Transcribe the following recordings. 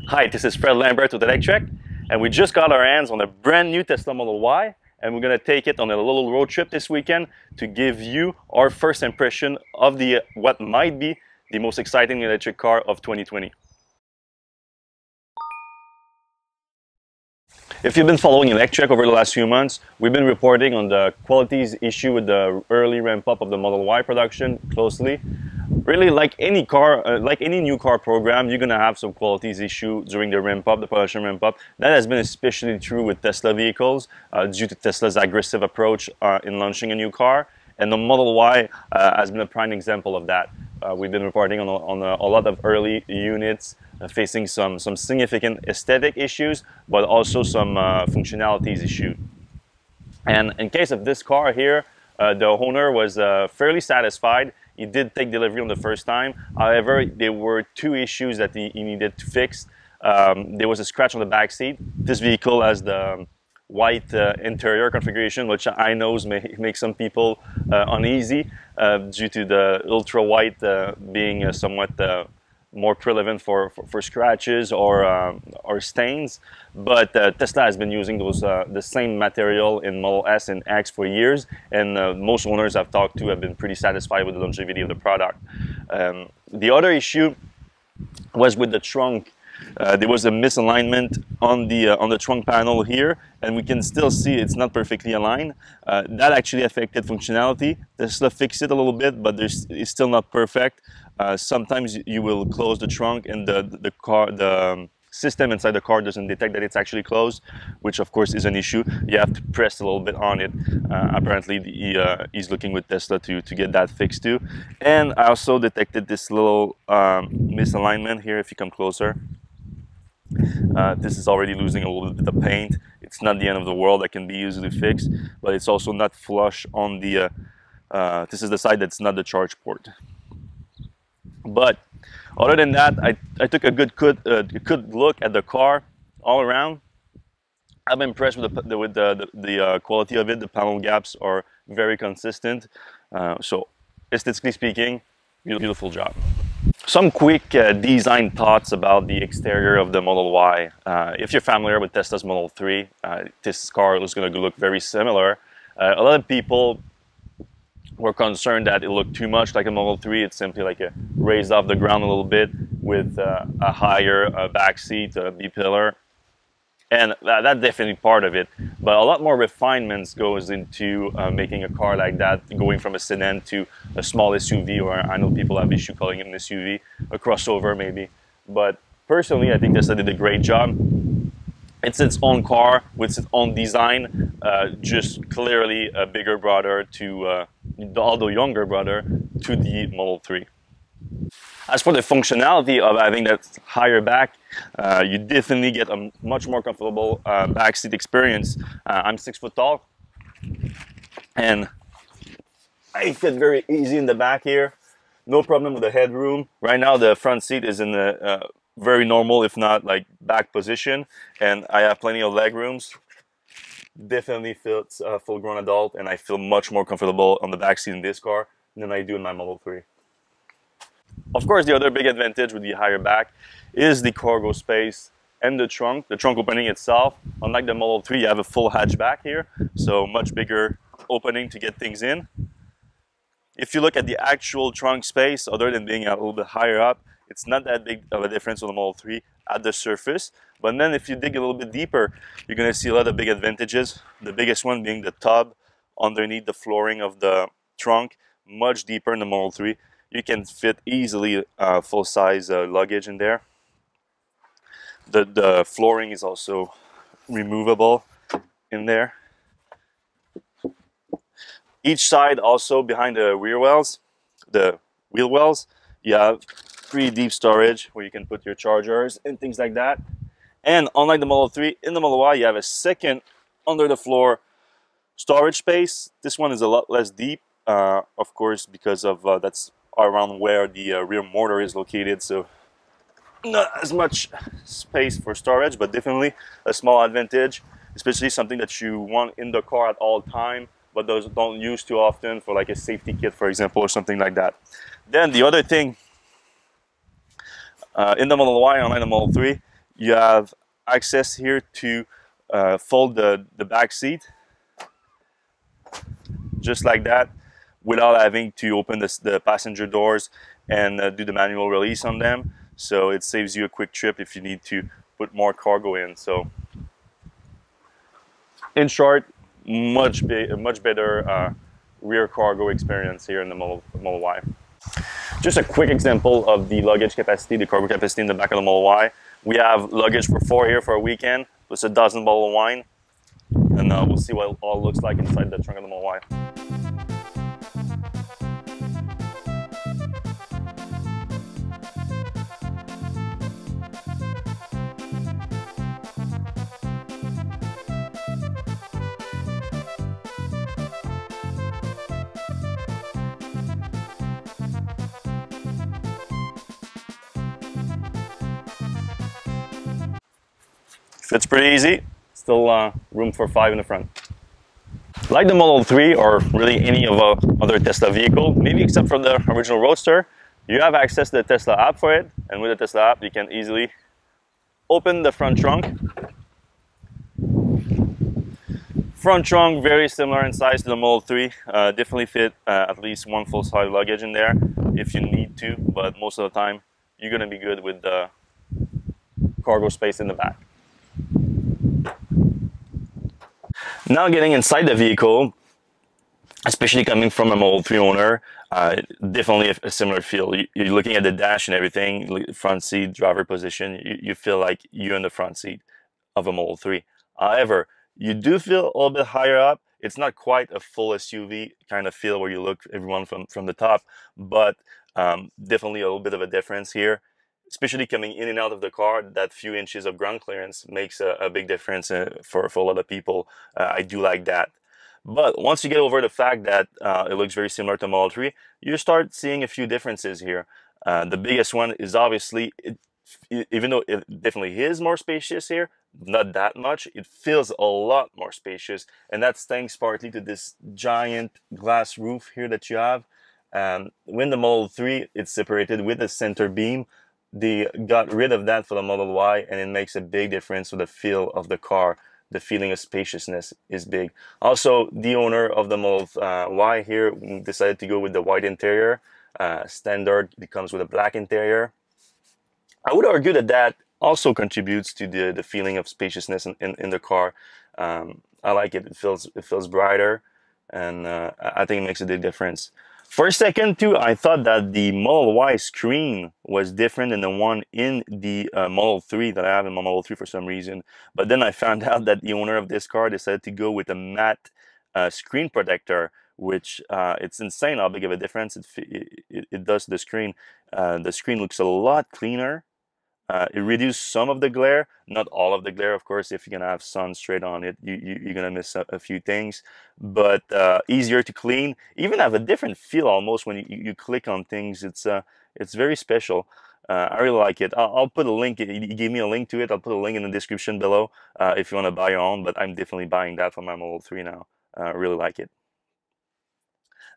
Hi, this is Fred Lambert with Electrek, and we just got our hands on a brand new Tesla Model Y, and we're going to take it on a little road trip this weekend to give you our first impression of what might be the most exciting electric car of 2020. If you've been following Electrek over the last few months, we've been reporting on the qualities issue with the early ramp up of the Model Y production closely. Really, like any car, like any new car program, you're gonna have some qualities issue during the ramp up, the production ramp up. That has been especially true with Tesla vehicles due to Tesla's aggressive approach in launching a new car. And the Model Y has been a prime example of that. We've been reporting on a lot of early units facing some significant aesthetic issues, but also some functionalities issues. And in case of this car here, the owner was fairly satisfied. He did take delivery on the first time. However, there were two issues that he needed to fix. There was a scratch on the back seat. This vehicle has the white interior configuration, which I know may make some people uneasy due to the ultra white being somewhat more prevalent for scratches or stains. But Tesla has been using those the same material in Model S and X for years, and most owners I've talked to have been pretty satisfied with the longevity of the product. The other issue was with the trunk. There was a misalignment on the trunk panel here, and we can still see it's not perfectly aligned. That actually affected functionality. Tesla fixed it a little bit, but it's still not perfect. Sometimes you will close the trunk and the system inside the car doesn't detect that it's actually closed, which of course is an issue. You have to press a little bit on it. Apparently he's looking with Tesla to get that fixed too. And I also detected this little misalignment here if you come closer. This is already losing a little bit of paint. It's not the end of the world, that can be easily fixed, but it's also not flush on the this is the side that's not the charge port. But other than that, I took a good look at the car all around. I'm impressed with the quality of it. The panel gaps are very consistent. So aesthetically speaking, beautiful job. Some quick design thoughts about the exterior of the Model Y. If you're familiar with Tesla's Model 3, this car is going to look very similar. A lot of people were concerned that it looked too much like a Model 3. It's simply like a raised off the ground a little bit with a higher back seat, a B-pillar. And that's definitely part of it. But a lot more refinements goes into making a car like that, going from a sedan to a small SUV, or I know people have issue calling it an SUV, a crossover maybe. But personally, I think Tesla did a great job. It's its own car with its own design, just clearly a bigger brother to, although younger brother, to the Model 3. As for the functionality of having that higher back, you definitely get a much more comfortable backseat experience. I'm 6 foot tall, and I fit very easy in the back here. No problem with the headroom. Right now, the front seat is in the very normal, if not like back position, and I have plenty of leg rooms. Definitely fits a full-grown adult, and I feel much more comfortable on the back seat in this car than I do in my Model 3. Of course, the other big advantage with the higher back is the cargo space and the trunk opening itself. Unlike the Model 3, you have a full hatchback here, so much bigger opening to get things in. If you look at the actual trunk space, other than being a little bit higher up, it's not that big of a difference on the Model 3 at the surface. But then if you dig a little bit deeper, you're going to see a lot of big advantages. The biggest one being the tub underneath the flooring of the trunk, much deeper in the Model 3. You can fit easily full-size luggage in there. The flooring is also removable in there. Each side also behind the rear wheels, the wheel wells, you have pretty deep storage where you can put your chargers and things like that. And unlike the Model 3, in the Model Y you have a second under the floor storage space. This one is a lot less deep, of course, because of that's around where the rear motor is located, so not as much space for storage, but definitely a small advantage, especially something that you want in the car at all time, but don't use too often for like a safety kit, for example, or something like that. Then the other thing, in the Model Y, unlike the Model 3, you have access here to fold the back seat just like that, without having to open the passenger doors and do the manual release on them. So it saves you a quick trip if you need to put more cargo in. So in short, much better rear cargo experience here in the Model Y. Just a quick example of the luggage capacity, the cargo capacity in the back of the Model Y. We have luggage for 4 here for a weekend, plus a dozen bottles of wine, and we'll see what it all looks like inside the trunk of the Model Y. Fits pretty easy, still room for 5 in the front. Like the Model 3 or really any of our other Tesla vehicle, maybe except for the original Roadster, you have access to the Tesla app for it, and with the Tesla app you can easily open the front trunk. Front trunk very similar in size to the Model 3, definitely fit at least one full-size luggage in there if you need to, but most of the time you're going to be good with the cargo space in the back. Now getting inside the vehicle, especially coming from a Model 3 owner, definitely a similar feel. You're looking at the dash and everything, front seat, driver position, you feel like you're in the front seat of a Model 3. However, you do feel a little bit higher up. It's not quite a full SUV kind of feel where you look everyone from the top, but definitely a little bit of a difference here. Especially coming in and out of the car, that few inches of ground clearance makes a big difference for a lot of people. I do like that. But once you get over the fact that it looks very similar to Model 3, you start seeing a few differences here. The biggest one is obviously, even though it definitely is more spacious here, not that much, it feels a lot more spacious. And that's thanks partly to this giant glass roof here that you have. When the Model 3, it's separated with a center beam. They got rid of that for the Model Y, and it makes a big difference with the feel of the car. The feeling of spaciousness is big. Also, the owner of the Model Y here decided to go with the white interior. Standard, it comes with a black interior. I would argue that that also contributes to the feeling of spaciousness in the car. I like it. It feels brighter, and I think it makes a big difference. For a second too, I thought that the Model Y screen was different than the one in the Model 3 that I have in my Model 3 for some reason. But then I found out that the owner of this car decided to go with a matte screen protector, which it's insane how big of a difference it does to the screen. The screen looks a lot cleaner. It reduces some of the glare, not all of the glare, of course. If you're gonna have sun straight on it, you're gonna miss a few things, but easier to clean. Even have a different feel almost when you click on things. It's very special. I really like it. I'll put a link. You gave me a link to it. I'll put a link in the description below if you want to buy your own. But I'm definitely buying that for my Model 3 now. I really like it.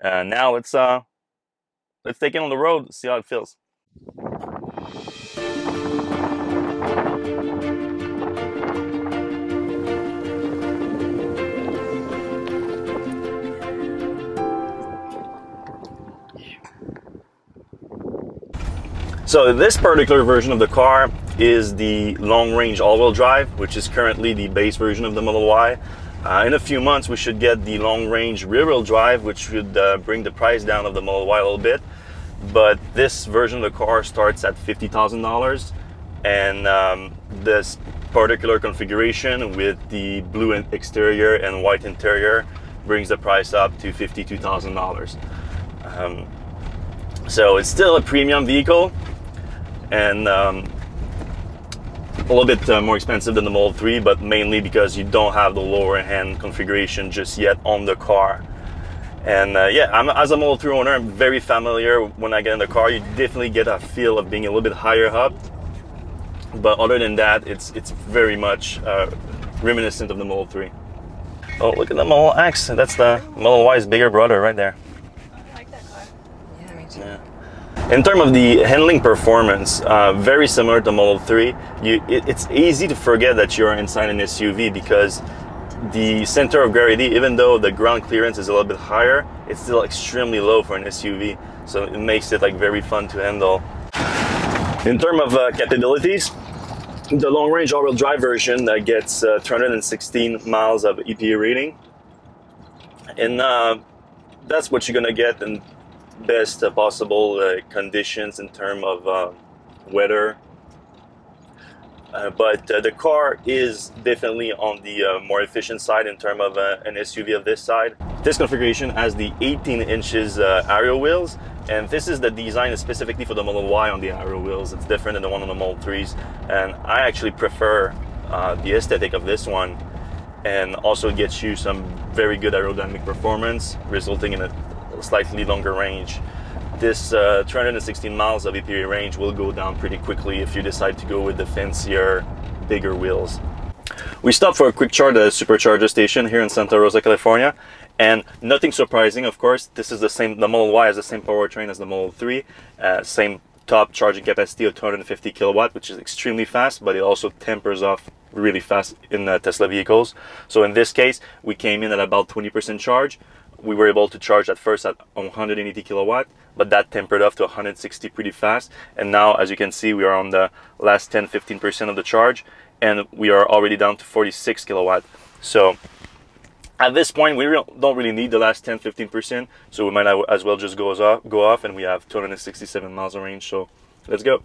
Now let's take it on the road, see how it feels. So this particular version of the car is the long-range all-wheel drive, which is currently the base version of the Model Y. In a few months, we should get the long-range rear-wheel drive, which should bring the price down of the Model Y a little bit. But this version of the car starts at $50,000, and this particular configuration with the blue exterior and white interior brings the price up to $52,000. So it's still a premium vehicle, and a little bit more expensive than the Model 3, but mainly because you don't have the lower hand configuration just yet on the car. And yeah, as a Model 3 owner, I'm very familiar when I get in the car. You definitely get a feel of being a little bit higher up, but other than that, it's very much reminiscent of the Model 3. Oh, look at the Model X. That's the Model Y's bigger brother right there. I like that car. Yeah, me too. Yeah. In terms of the handling performance, very similar to Model 3. It's easy to forget that you're inside an SUV because the center of gravity, even though the ground clearance is a little bit higher, it's still extremely low for an SUV. So it makes it like very fun to handle. In terms of capabilities, the long-range all-wheel drive version gets 316 miles of EPA rating, and that's what you're gonna get in best possible conditions in terms of weather. But the car is definitely on the more efficient side in terms of an SUV of this side. This configuration has the 18 inches aero wheels, and this is the design specifically for the Model Y on the aero wheels. It's different than the one on the Model 3s, and I actually prefer the aesthetic of this one, and also gets you some very good aerodynamic performance, resulting in a slightly longer range. This 316 miles of EPA range will go down pretty quickly if you decide to go with the fancier, bigger wheels. We stopped for a quick charge at a supercharger station here in Santa Rosa, California, and nothing surprising, of course. This is the Model Y has the same powertrain as the Model 3, same top charging capacity of 250 kilowatt, which is extremely fast, but it also tempers off really fast in Tesla vehicles. So in this case, we came in at about 20% charge. We were able to charge at first at 180 kilowatt, but that tempered off to 160 pretty fast. And now, as you can see, we are on the last 10-15% of the charge, and we are already down to 46 kilowatt. So at this point, we don't really need the last 10-15%, so we might as well just go off, and we have 267 miles of range. So let's go.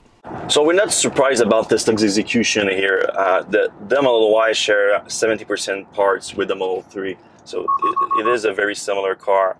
So we're not surprised about Tesla's execution here. The Model Y share 70% parts with the Model 3. So it is a very similar car,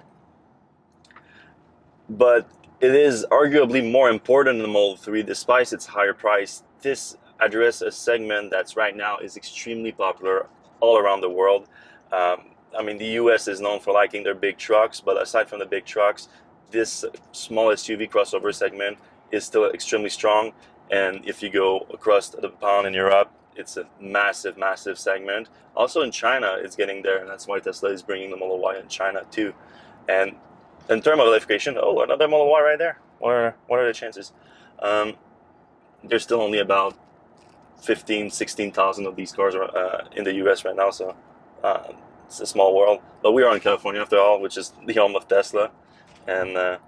but it is arguably more important than the Model 3 despite its higher price. This addresses a segment that's right now is extremely popular all around the world. I mean, the US is known for liking their big trucks, but aside from the big trucks, this small SUV crossover segment is still extremely strong. And if you go across the pond in Europe, it's a massive, massive segment. Also in China, it's getting there, and that's why Tesla is bringing the Model Y in China too. And in terms of electrification, oh, another Model Y right there. What are the chances? There's still only about 16,000 of these cars in the US right now, so it's a small world. But we are in California after all, which is the home of Tesla. And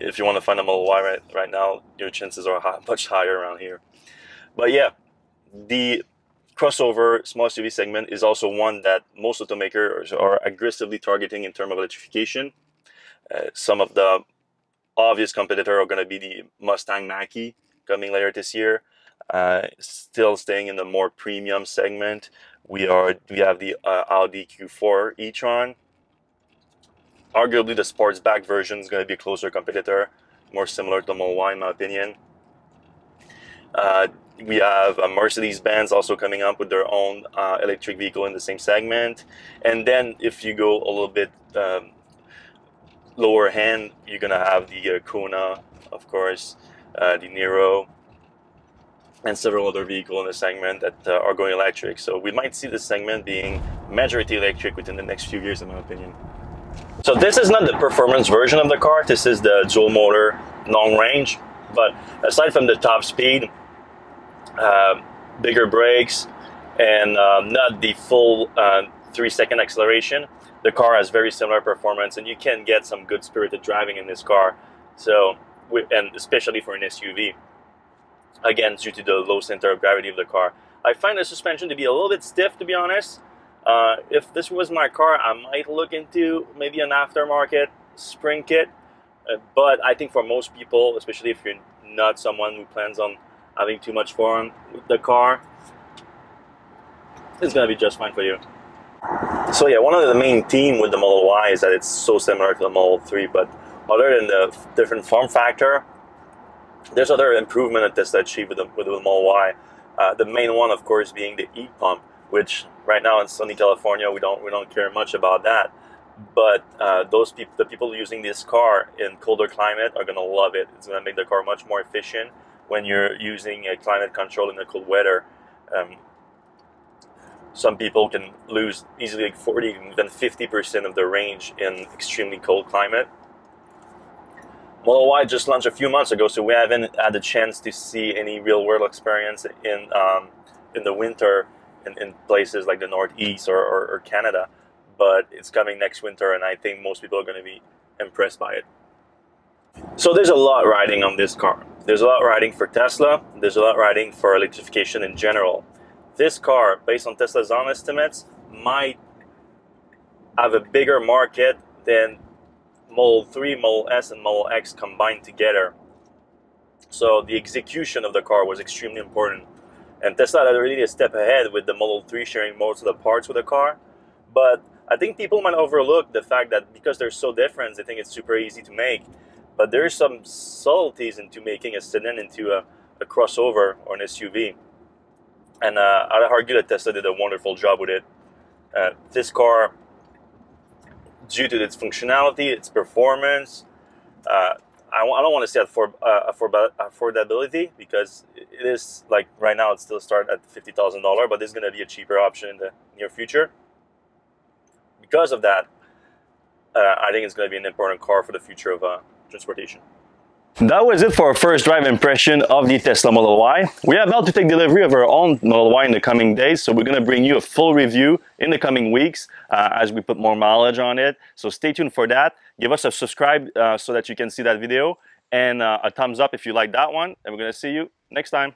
if you want to find a Model Y right now, your chances are much higher around here. But yeah, the crossover small SUV segment is also one that most automakers are aggressively targeting in terms of electrification. Some of the obvious competitors are going to be the Mustang Mach-E coming later this year. Still staying in the more premium segment, we have the Audi Q4 e-tron. Arguably, the sportsback version is going to be a closer competitor, more similar to the Model Y in my opinion. We have Mercedes-Benz also coming up with their own electric vehicle in the same segment. And then if you go a little bit lower hand, you're going to have the Kona, of course, the Niro, and several other vehicles in the segment that are going electric. So we might see this segment being majority electric within the next few years, in my opinion. So this is not the performance version of the car. This is the dual motor long range. But aside from the top speed, bigger brakes, and not the full 3-second acceleration, the car has very similar performance, and you can get some good spirited driving in this car. So, and especially for an SUV, again, due to the low center of gravity of the car. I find the suspension to be a little bit stiff, to be honest. If this was my car, I might look into maybe an aftermarket spring kit. But I think for most people, especially if you're not someone who plans on having too much fun with the car, it's going to be just fine for you. So yeah, one of the main theme with the Model Y is that it's so similar to the Model 3, but other than the different form factor, there's other improvement that Tesla achieved with the Model Y. The main one, of course, being the heat pump, which right now in sunny California we don't care much about that. But the people using this car in colder climate are gonna love it. It's gonna make the car much more efficient when you're using a climate control in the cold weather. Some people can lose easily like 40, even 50% of the range in extremely cold climate. Model Y just launched a few months ago, so we haven't had the chance to see any real-world experience in the winter in places like the Northeast or Canada. But it's coming next winter, and I think most people are going to be impressed by it. So there's a lot riding on this car. There's a lot riding for Tesla. There's a lot riding for electrification in general. This car, based on Tesla's own estimates, might have a bigger market than Model 3, Model S, and Model X combined together. So the execution of the car was extremely important. And Tesla had already a step ahead with the Model 3 sharing most of the parts with the car. But I think people might overlook the fact that because they're so different, they think it's super easy to make. But there are some subtleties into making a sedan into a crossover or an SUV. And I'd argue that Tesla did a wonderful job with it. This car, due to its functionality, its performance, I don't want to say affordability, because it is, like, right now it's still start at $50,000, but there's going to be a cheaper option in the near future. Because of that, I think it's going to be an important car for the future of transportation. That was it for our first drive impression of the Tesla Model Y. We are about to take delivery of our own Model Y in the coming days, so we're going to bring you a full review in the coming weeks as we put more mileage on it. So stay tuned for that. Give us a subscribe so that you can see that video, and a thumbs up if you like that one. And we're going to see you next time.